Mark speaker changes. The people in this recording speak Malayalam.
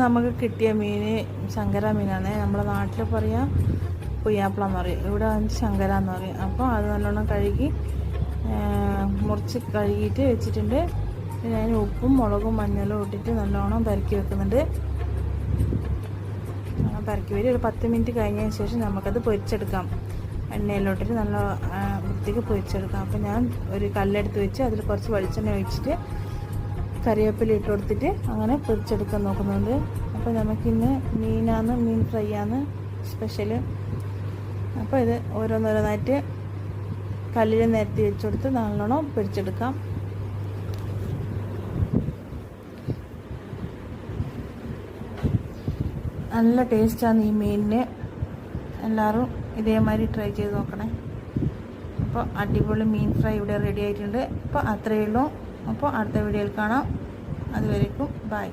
Speaker 1: നമുക്ക് കിട്ടിയ മീൻ ശങ്കര മീനാണ്. നമ്മുടെ നാട്ടിൽ പറയാം പുയ്യാപ്പിള എന്ന് പറയും, ഇവിടെ ശങ്കര എന്ന് പറയും. അപ്പോൾ അത് നല്ലോണം കഴുകി മുറിച്ച് കഴുകിയിട്ട് വെച്ചിട്ടുണ്ട്. പിന്നെ അതിന് ഉപ്പും മുളകും മഞ്ഞളും ഇട്ടിട്ട് നല്ലോണം പെരക്കി വെക്കുന്നുണ്ട്. പെരക്കി വരും. ഒരു 10 മിനിറ്റ് കഴിഞ്ഞതിന് ശേഷം നമുക്കത് പൊരിച്ചെടുക്കാം. എണ്ണയിലോട്ടിട്ട് നല്ല വൃത്തിക്ക് പൊരിച്ചെടുക്കാം. അപ്പോൾ ഞാൻ ഒരു കല്ലെടുത്ത് വെച്ച് അതിൽ കുറച്ച് വെളിച്ചെണ്ണ ഒഴിച്ചിട്ട് കറിവേപ്പില ഇട്ട് കൊടുത്തിട്ട് അങ്ങനെ പൊരിച്ചെടുക്കാൻ നോക്കുന്നുണ്ട്. അപ്പോൾ നമുക്കിന്ന് മീൻ ഫ്രൈ ആണ് സ്പെഷ്യൽ. അപ്പോൾ ഇത് ഓരോന്നോരോന്നായിട്ട് കല്ലിൽ നിരത്തി വെച്ച് കൊടുത്ത് നല്ലോണം പൊരിച്ചെടുക്കാം. നല്ല ടേസ്റ്റാണ് ഈ മീനിന്. എല്ലാവരും ഇതേമാതിരി ട്രൈ ചെയ്ത് നോക്കണേ. അപ്പോൾ അടിപൊളി മീൻ ഫ്രൈ ഇവിടെ റെഡി ആയിട്ടുണ്ട്. അപ്പോൾ അത്രയേ ഉള്ളൂ. അപ്പോൾ അടുത്ത വീഡിയോയിൽ കാണാം. അതുവരേക്കും ബൈ.